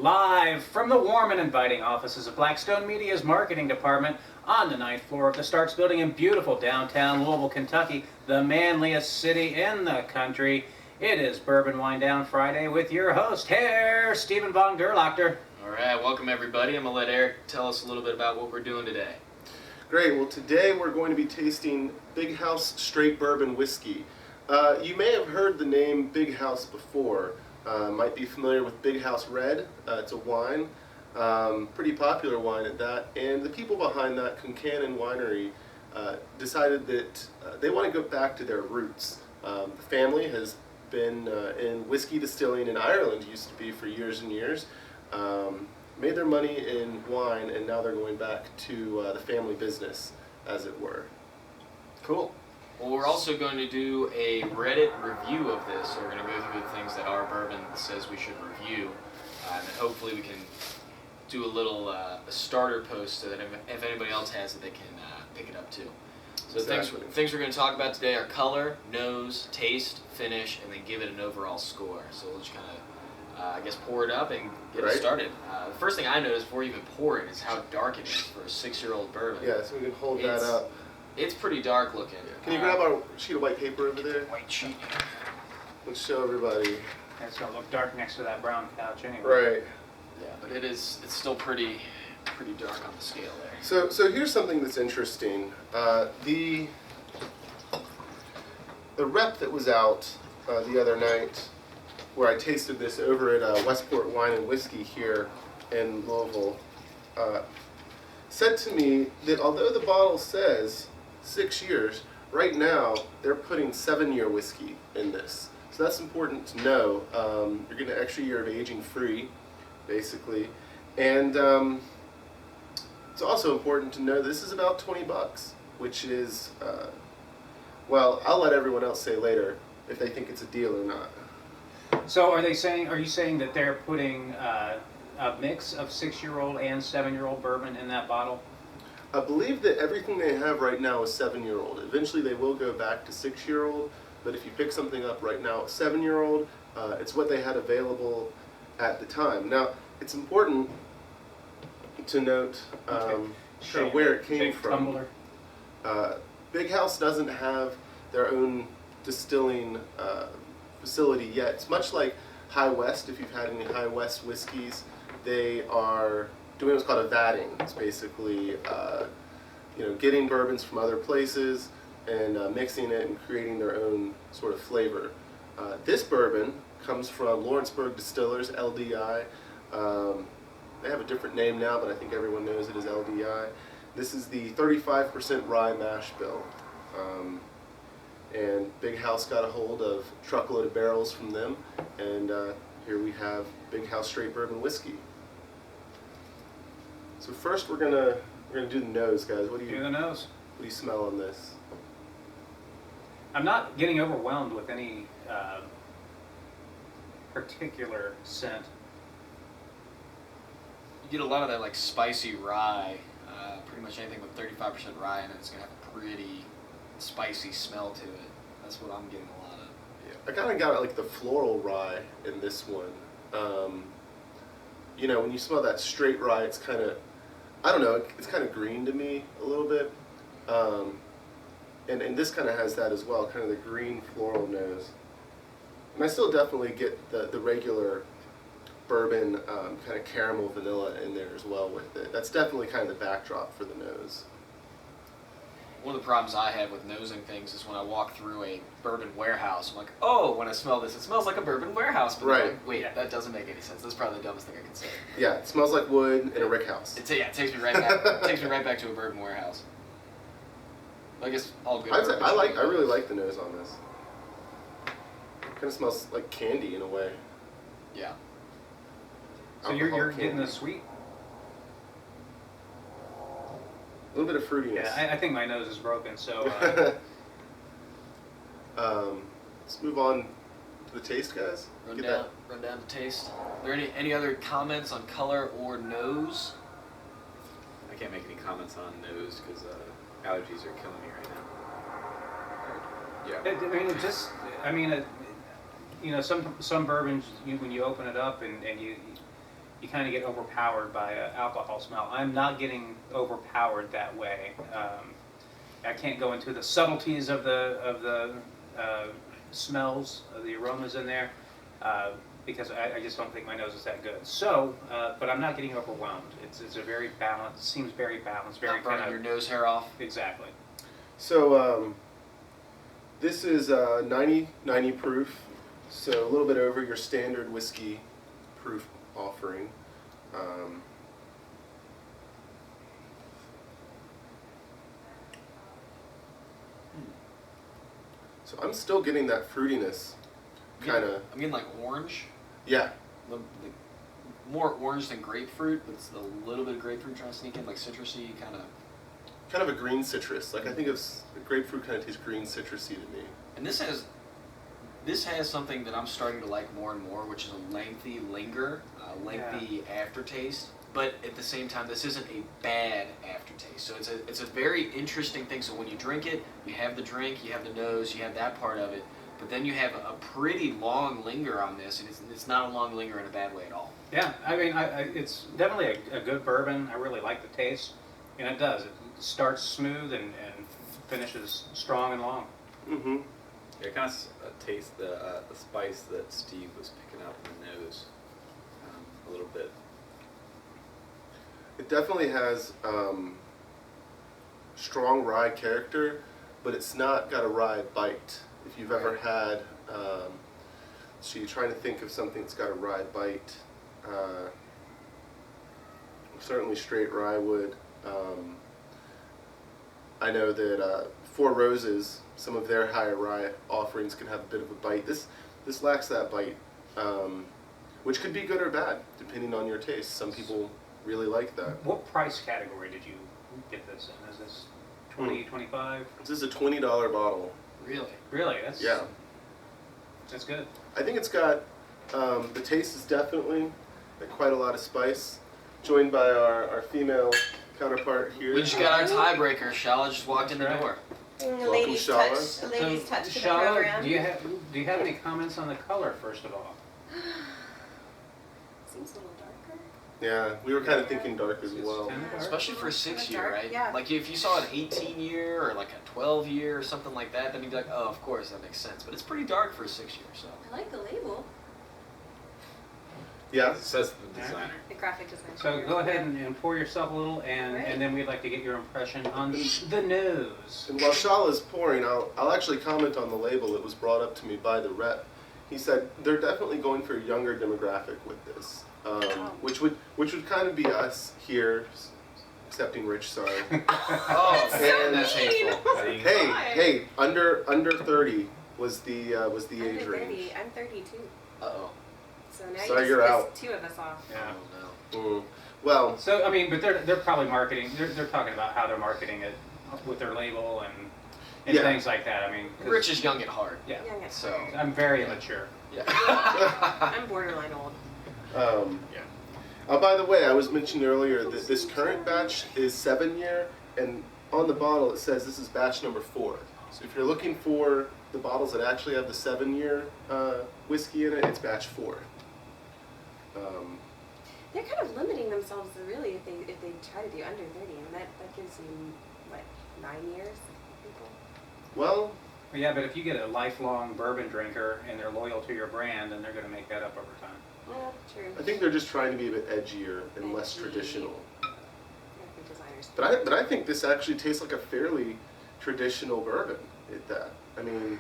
Live from the warm and inviting offices of Blackstone Media's marketing department on the 9th floor of the Starks building in beautiful downtown Louisville, Kentucky, the manliest city in the country. It is Bourbon Wine Down Friday with your host, Herr Stephen von Gerlachter. All right, welcome everybody. I'm going to let Eric tell us a little bit about what we're doing today. Great. Well, today we're going to be tasting Big House Straight Bourbon Whiskey. You may have heard the name Big House before. Might be familiar with Big House Red. It's a wine, pretty popular wine at that. And the people behind that, Concannon Winery, decided that they want to go back to their roots. The family has been in whiskey distilling in Ireland, used to be for years and years. Made their money in wine, and now they're going back to the family business, as it were. Cool. Well, we're also going to do a Reddit review of this. So we're going to go through the things that our bourbon says we should review, and then hopefully we can do a little a starter post so that if anybody else has it, they can pick it up too. So Exactly. things we're going to talk about today are color, nose, taste, finish, and then give it an overall score. So we'll just kind of, I guess, pour it up and get it started. The first thing I noticed before you even pour it is how dark it is for a 6-year-old bourbon. Yeah, so we can hold that up. It's pretty dark looking. Can you grab our sheet of white paper over there? White sheet. Let's show everybody. It's going to look dark next to that brown couch anyway. Right. Yeah, but it's still pretty dark on the scale there. So here's something that's interesting. The rep that was out the other night, where I tasted this over at Westport Wine and Whiskey here in Louisville, said to me that although the bottle says 6 years, right now they're putting 7-year whiskey in this. So that's important to know. You're getting an extra year of aging free, basically. And it's also important to know this is about $20, which is, well, I'll let everyone else say later if they think it's a deal or not. So are you saying that they're putting a mix of 6-year-old and 7-year-old bourbon in that bottle? I believe that everything they have right now is 7-year-old. Eventually they will go back to 6-year-old, but if you pick something up right now, 7-year-old, it's what they had available at the time. Now, it's important to note kind of where it came from. Big House doesn't have their own distilling facility yet. It's much like High West. If you've had any High West whiskeys, they are doing what's called a vatting. It's basically getting bourbons from other places and mixing it and creating their own sort of flavor. This bourbon comes from Lawrenceburg Distillers, LDI. They have a different name now, but I think everyone knows it as LDI. This is the 35% rye mash bill. And Big House got a hold of a truckload of barrels from them, and here we have Big House Straight Bourbon Whiskey. So first we're gonna do the nose, guys. Do the nose. What do you smell on this? I'm not getting overwhelmed with any particular scent. You get a lot of that like spicy rye. Pretty much anything with 35% rye in it is going to have a pretty spicy smell to it. That's what I'm getting a lot of. Yeah, I kind of got like the floral rye in this one. When you smell that straight rye, it's kind of, I don't know, it's kind of green to me a little bit. And this kind of has that as well, kind of the green floral nose. And I still definitely get the regular bourbon kind of caramel vanilla in there as well with it. That's definitely kind of the backdrop for the nose. One of the problems I have with nosing things is when I walk through a bourbon warehouse, I'm like, oh, when I smell this, it smells like a bourbon warehouse. But right. Like, wait, that doesn't make any sense. That's probably the dumbest thing I can say. Yeah, it smells like wood in a rick house. It takes me right back. It takes me right back to a bourbon warehouse. I guess all good. I really like the nose on this. Kind of smells like candy in a way. Yeah. So you're getting the sweet. A little bit of fruitiness. Yeah, I think my nose is broken, so... let's move on to the taste, guys. Run down to taste. Are there any other comments on color or nose? I can't make any comments on nose because allergies are killing me right now. Some bourbons, when you open it up and you kind of get overpowered by an alcohol smell. I'm not getting overpowered that way. I can't go into the subtleties of the smells, of the aromas in there, because I just don't think my nose is that good. So, but I'm not getting overwhelmed. It's a very balanced, seems very balanced, very Not burning kind your of, nose hair off. exactly. So this is 90 proof, so a little bit over your standard whiskey proof offering. So I'm still getting that fruitiness, kind of. I'm getting like orange. Yeah. The more orange than grapefruit, but it's a little bit of grapefruit trying to sneak in, like citrusy kind of. Kind of a green citrus. Like I think it's grapefruit kind of tastes green citrusy to me. And this has something that I'm starting to like more and more, which is a lengthy lengthy aftertaste. But at the same time, this isn't a bad aftertaste. So it's a very interesting thing. So when you drink it, you have the drink, you have the nose, you have that part of it. But then you have a pretty long linger on this, and it's not a long linger in a bad way at all. Yeah, I mean, it's definitely a good bourbon. I really like the taste, and it does. It starts smooth and finishes strong and long. Mm-hmm. Yeah, I kind of taste the spice that Steve was picking up in the nose a little bit. It definitely has strong rye character, but it's not got a rye bite. If you've ever had, so you're trying to think of something that's got a rye bite, certainly straight rye would. I know that Four Roses, some of their higher rye offerings can have a bit of a bite. This lacks that bite, which could be good or bad, depending on your taste. Some people really like that. What price category did you get this in? Is this 20, 25? This is a $20 bottle. Really? Really? Yeah. That's good. I think it's got, the taste is definitely quite a lot of spice, joined by our female counterpart here. We just got our tiebreaker. Shala just walked in the door. Ladies Shala. touch. Ladies touch to the Shala, program. do you have any comments on the color first of all? Seems a little darker. Yeah, we were kind of thinking dark as It's well. kind of dark. Especially for a 6-year, Dark, right? yeah. Like if you saw an 18-year or like a 12-year or something like that, then you'd be like, oh, of course, that makes sense. But it's pretty dark for a 6-year, so. I like the label. Yeah. It says the designer. The graphic design. So go ahead and pour yourself a little, and then we'd like to get your impression on the nose. And while Shala's pouring, I'll actually comment on the label. It was brought up to me by the rep. He said they're definitely going for a younger demographic with this, which would kind of be us here, excepting Rich. Sorry. Oh, so that's mean. hateful. Hey, under 30 was the age I'm range. 30. I'm 32. Uh-oh. So now So you you're just out. pissed 2 of us off. Yeah. Oh, Mm. Well, So I mean, but they're probably marketing. They're talking about how they're marketing it with their label and Yeah. things like that. I mean, no. 'cause- Rich is young at heart. Yeah. Young at So, heart. I'm very immature. yeah. I'm borderline old. Yeah. By the way, I was mentioning earlier that this current batch is 7-year, and on the bottle it says this is batch number 4. So if you're looking for the bottles that actually have the 7-year whiskey in it, it's batch 4. They're kind of limiting themselves, really, if they try to do under 30. And that gives you, what, 9 years? People? Well, Yeah, but if you get a lifelong bourbon drinker and they're loyal to your brand, then they're going to make that up over time. Well, true. I think they're just trying to be a bit edgier and less Edgy. traditional. Graphic designers. But I think this actually tastes like a fairly traditional bourbon at that. I mean,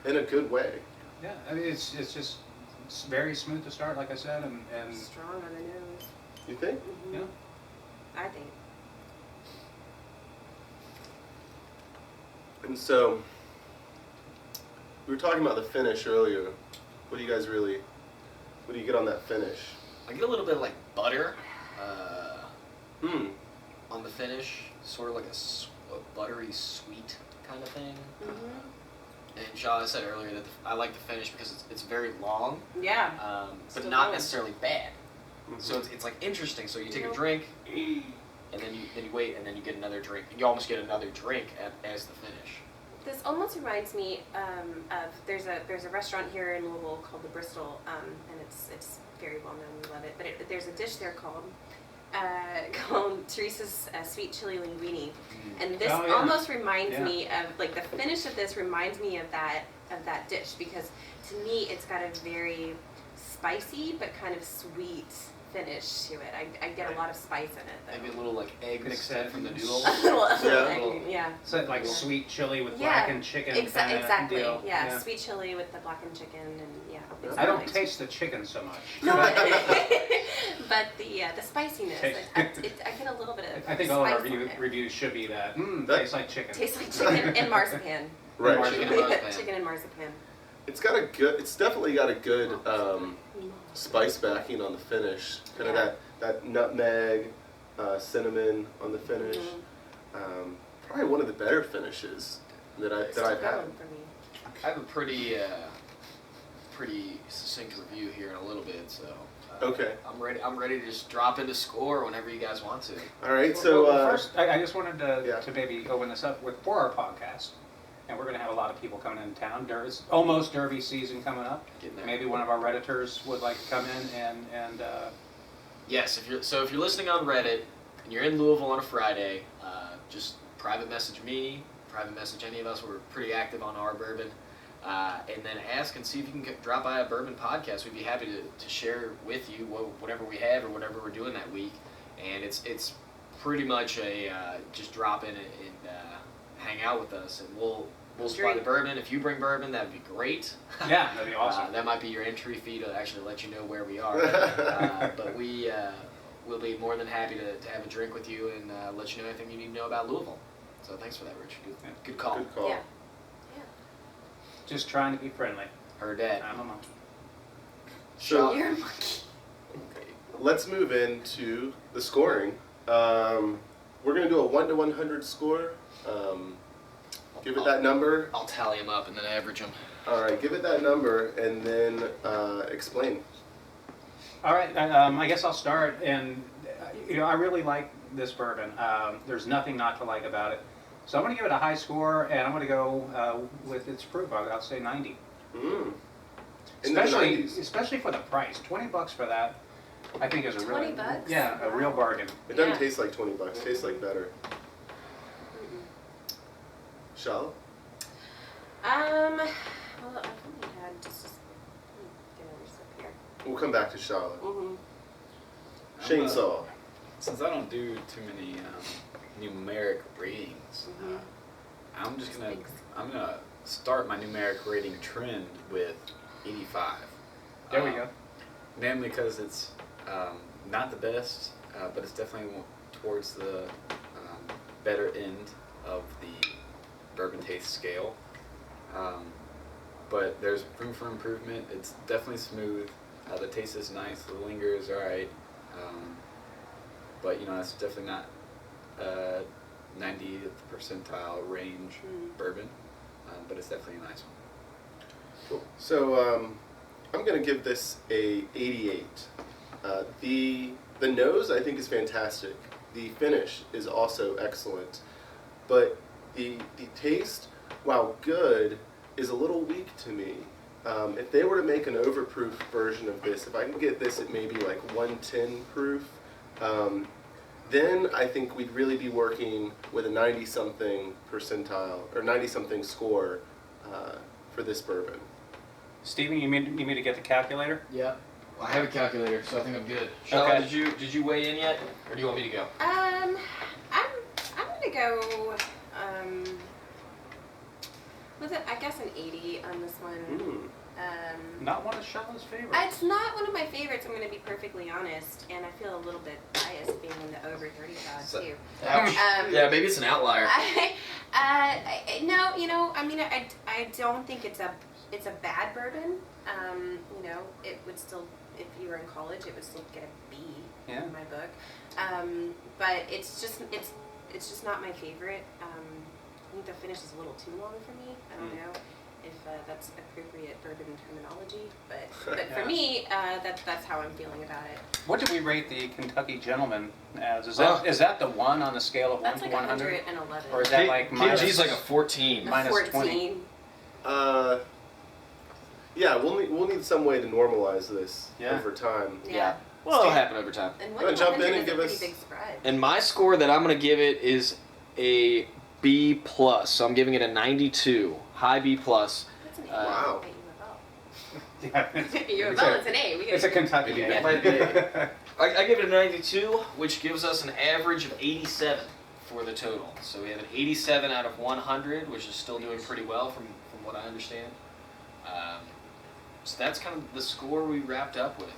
in a good way. Yeah, I mean it's just very smooth to start, like I said, and Strong on the nose. You think? Mhm. yeah. I think. And so, we were talking about the finish earlier. What do you get on that finish? I get a little bit of like butter Hmm. on the finish, sort of like a buttery sweet kind of thing. Mm-hmm. And Shaw said earlier that I like the finish because it's very long, Yeah. but Still not long. necessarily bad. Mhm. So it's like interesting. So you take a Yeah. drink, and then you wait, and then you get another drink. You almost get another drink as the finish. This almost reminds me of there's a restaurant here in Louisville called the Bristol, and it's very well known. We love it. But there's a dish there called Teresa's sweet chili linguine, and this almost reminds me of like the finish of this reminds me of that dish, because to me it's got a very spicy but kind of sweet finish to it. I get a lot of spice in it, though. Maybe a little like egg extend from the noodles. Yeah. So like sweet chili with blackened chicken. Exactly. Deal. Yeah, sweet chili with the blackened chicken, and it's I don't nice. taste the chicken so much. No, but the spiciness. I get a little bit of. I think all of our spice on it. reviews should be that. Tastes like chicken. Tastes like chicken and marzipan. Right. Chicken and marzipan. It's definitely got a good spice backing on the finish. Kind of that nutmeg, cinnamon on the finish. Probably one of the better finishes that I've had. For me. I have a pretty succinct review here in a little bit, so Okay. I'm ready to just drop into score whenever you guys want to. All right. So well, first, I just wanted to to maybe open this up for our podcast, and we're going to have a lot of people coming into town. There's almost Derby season coming up. Maybe one of our Redditors would like to come in and. Yes, if you're listening on Reddit and you're in Louisville on a Friday, just private message me, private message any of us. We're pretty active on our bourbon, and then ask and see if you can drop by a bourbon podcast. We'd be happy to share with you whatever we have or whatever we're doing that week. And it's pretty much a just drop in and hang out with us, and we'll supply the bourbon. If you bring bourbon, that'd be great. Yeah, that'd be awesome. That might be your entry fee to actually let you know where we are. But we'll be more than happy to have a drink with you and let you know anything you need to know about Louisville. So thanks for that, Rich. Good call. Good call. Yeah. Just trying to be friendly. Heard that. I'm a monkey. So You're a monkey. let's move into the scoring. We're going to do a 1 to 100 score. Give it that number. I'll tally them up and then average them. All right, give it that number and then explain. All right, I guess I'll start. And I really like this bourbon. There's nothing not to like about it. So I'm going to give it a high score, and I'm going to go with its proof. I'll say 90. Especially for the price. $20 for that, I think is a really $20? a real bargain. It doesn't taste like $20. It tastes like better. Shall? Well, I've only had just let me get another sip here. We'll come back to Charlotte. I'm Chainsaw. Since I don't do too many numeric ratings, I'm gonna start my numeric rating trend with 85. There we go. Mainly because it's not the best, but it's definitely towards the better end of the bourbon taste scale. But there's room for improvement. It's definitely smooth. The taste is nice. The linger is alright. But it's definitely not 90th percentile range bourbon. But it's definitely a nice one. Cool. So I'm going to give this a 88. The nose I think is fantastic. The finish is also excellent. But the taste, while good, is a little weak to me. If they were to make an overproof version of this, if I can get this at maybe like 110 proof, then I think we'd really be working with a 90-something percentile or 90-something score for this bourbon. Steven, you mean me to get the calculator? Yeah. I have a calculator, so I think I'm good. Charlotte, did you weigh in yet, or do you want me to go? I'm gonna go with it. I guess an 80 on this one. Not one of Charlotte's favorites. It's not one of my favorites. I'm gonna be perfectly honest, and I feel a little bit biased being in the over 30 crowd too. Yeah, maybe it's an outlier. No, I mean, I don't think it's a bad bourbon. It would still, if you were in college, it would still get a B in my book. But it's just not my favorite. I think the finish is a little too long for me. I don't know. that's appropriate bourbon terminology, but for me, that's how I'm feeling about it. What did we rate the Kentucky Gentleman as? Is that the one on the scale of 1 That's to like 100? 111. Or is that like KG's like a 14. minus 14. 20? Yeah, we'll need some way to normalize this Yeah. over time. Yeah. Well, it'll happen over time. And Wanna jump in 100 and is a give pretty us- big spread. And my score that I'm going to give it is a B plus. So I'm giving it a 92, high B plus. That's an A. Wow. Yeah. You're It's well, a- it's an A. It's a Kentucky It day. might be A. I give it a 92, which gives us an average of 87 for the total. So we have an 87 out of 100, which is still doing pretty well from what I understand. So that's kind of the score we wrapped up with.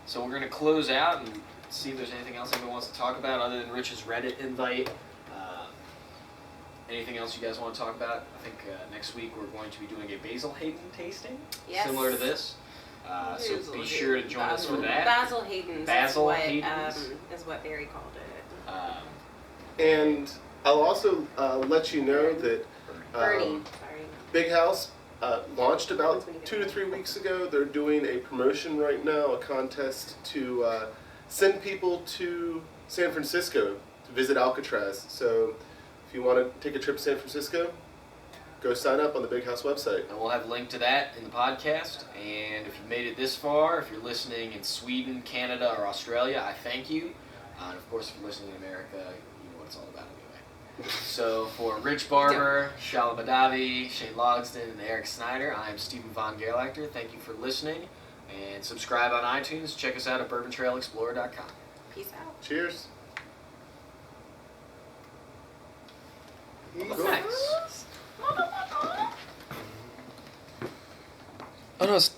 So we're going to close out and see if there's anything else anyone wants to talk about other than Rich's Reddit invite. Anything else you guys want to talk about? I think next week we're going to be doing a Basil Hayden tasting, Yes. similar to this. So be sure to join us for that. Basil Hayden's. Basil is what, Hayden's. Is what Barry called it. And I'll also let you know that Bernie. um, Sorry. Big House launched about 2 to 3 weeks ago. They're doing a promotion right now, a contest to send people to San Francisco to visit Alcatraz. So if you want to take a trip to San Francisco, go sign up on the Big House website. And we'll have a link to that in the podcast. And if you've made it this far, if you're listening in Sweden, Canada, or Australia, I thank you. And of course, if you're listening in America, you know what it's all about anyway. So for Rich Barber, Shala Badavi, Shane Logston, and Eric Snyder, I am Stephen Von Gerlachter. Thank you for listening. And subscribe on iTunes. Check us out at BourbonTrailExplorer.com. Peace out. Cheers. Nice. Oh no, it's